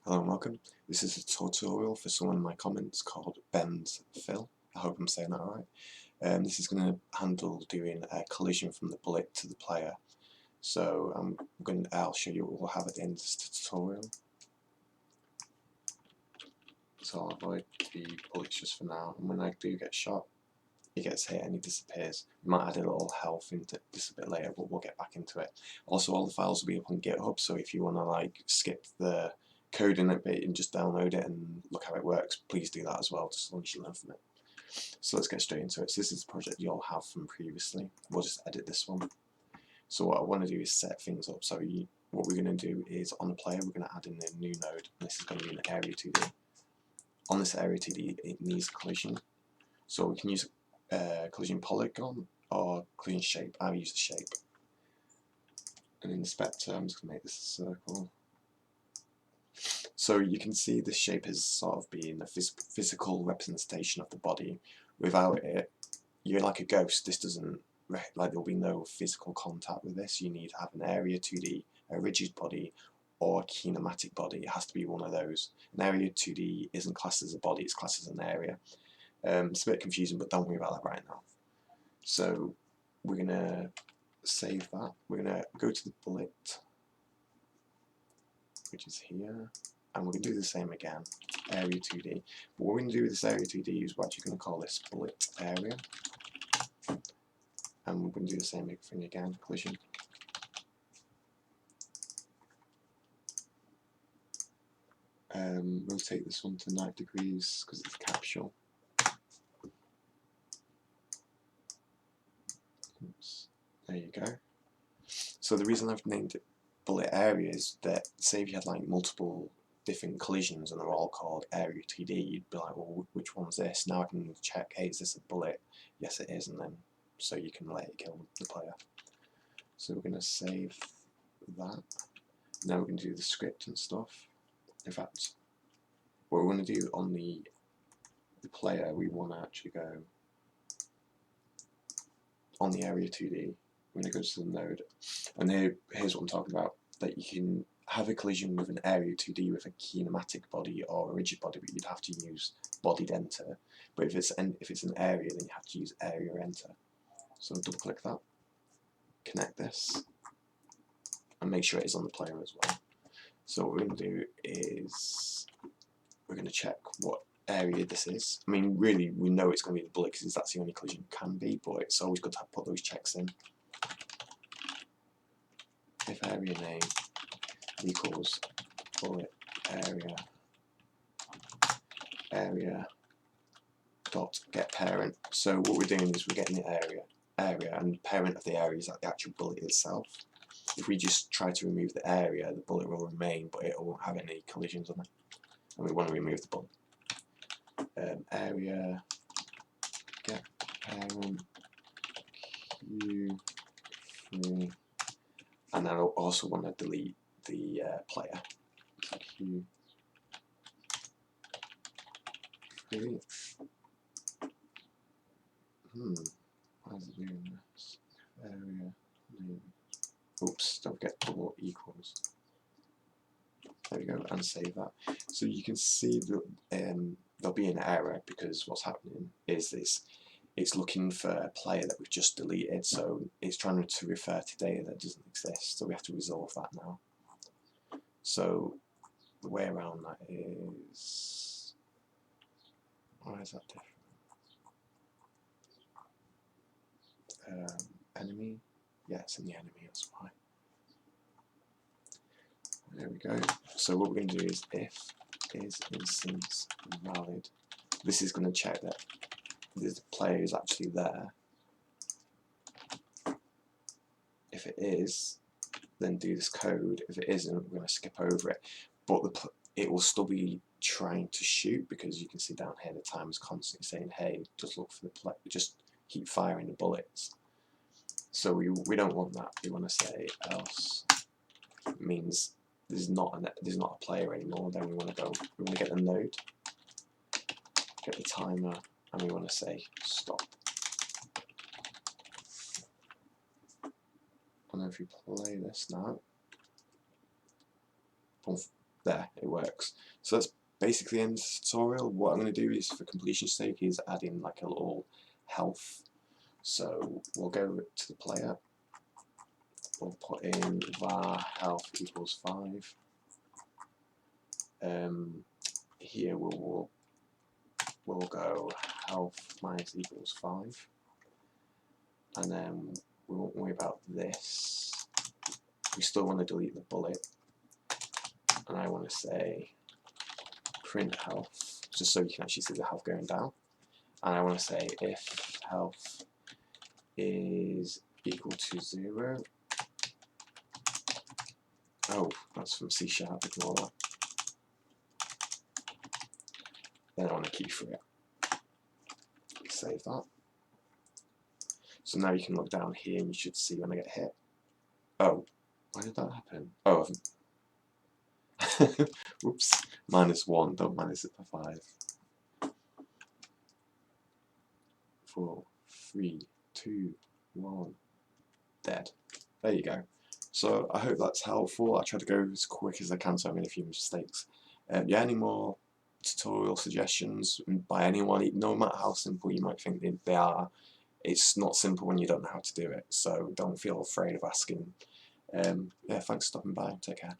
Hello and welcome. This is a tutorial for someone in my comments called Benzfil. I hope I'm saying that alright. This is going to handle doing a collision from the bullet to the player. So I'll show you what we'll have at the end of this tutorial. So I'll avoid the bullets just for now, and when I do get shot, he gets hit and he disappears. We might add a little health into this a bit later, but we'll get back into it. Also, all the files will be up on GitHub, so if you want to skip the code in a bit and just download it and look how it works, please do that as well, just as long as you learn from it. So let's get straight into it. So this is the project you'll have from previously. We'll just edit this one. So what I want to do is set things up. So what we're going to do is on the player, we're going to add in a new node, and this is going to be an area 2D. On this area 2D, it needs collision. So we can use collision polygon or collision shape. I'll use the shape. And in the spectre, I'm just going to make this a circle. So you can see this shape is sort of being a physical representation of the body. Without it, you're like a ghost. This doesn't, there'll be no physical contact with this. You need to have an area 2D, a rigid body, or a kinematic body. It has to be one of those. An area 2D isn't classed as a body, it's classed as an area. It's a bit confusing, but don't worry about that right now. So we're going to save that. We're going to go to the bullet, which is here, and we're going to do the same again, area 2D. But what we're going to do with this area 2D is we're actually going to call this bullet area. And we're going to do the same thing again, collision. Rotate this one to 90 degrees because it's capsule. Oops. There you go. So the reason I've named it bullet area is that, say if you had multiple different collisions and they're all called area 2D, you'd be like, well, which one's this? Now I can check, hey, is this a bullet? Yes it is, and then so you can let it kill the player. So we're going to save that. Now we're going to do the script and stuff. In fact, what we're going to do on the player, we want to actually go on the area 2D. We're going to go to the node, and here's what I'm talking about, that you can have a collision with an area 2D with a kinematic body or a rigid body, but you'd have to use bodied enter. But if it's an area, then you have to use area enter. So double click that, connect this, and make sure it is on the player as well. So what we're going to do is we're going to check what area this is. I mean, really, we know it's going to be the bullet because that's the only collision it can be, but it's always good to put those checks in. If area name equals bullet area dot get parent. So what we're doing is we're getting the area, and parent of the area is like the actual bullet itself. If we just try to remove the area, the bullet will remain, but it won't have any collisions on it. And we want to remove the bullet. Area get parent Q3, and I also want to delete the player. Q3. Why is it doing this? Area name. Oops, don't get double equals. There we go, and save that. So you can see that there'll be an error because what's happening is it's looking for a player that we've just deleted, so it's trying to refer to data that doesn't exist, so we have to resolve that now. So the way around that is, why is that different? Enemy, yeah, it's in the enemy, that's why. There we go. So what we're going to do is if is instance valid, this is going to check that the player is actually there. If it is, then do this code. If it isn't, we're going to skip over it. But it will still be trying to shoot because you can see down here the timer is constantly saying, hey, just look for the play, just keep firing the bullets. So we don't want that. We want to say else. It means there's not a player anymore. Then we want to get the node, get the timer, and we want to say stop. And if we play this now, There, it works. So that's basically the end of this tutorial. What I'm going to do is, for completion's sake, is add in like a little health. So we'll go to the player, we'll put in var health equals 5. Here we'll go health minus equals 5, and then we won't worry about this. We still want to delete the bullet, and I want to say print health, just so you can actually see the health going down. And I want to say if health is equal to 0. Oh, that's from C#, ignore that. Then I want to key for it. Save that. So now you can look down here and you should see when I get hit. Oh, why did that happen? Oh, whoops, -1, don't minus it by 5. 4, 3, 2, 1, dead. There you go. So I hope that's helpful. I try to go as quick as I can, so I made a few mistakes. Yeah, any more tutorial suggestions by anyone, no matter how simple you might think they are, it's not simple when you don't know how to do it, so don't feel afraid of asking. Yeah, thanks for stopping by. Take care.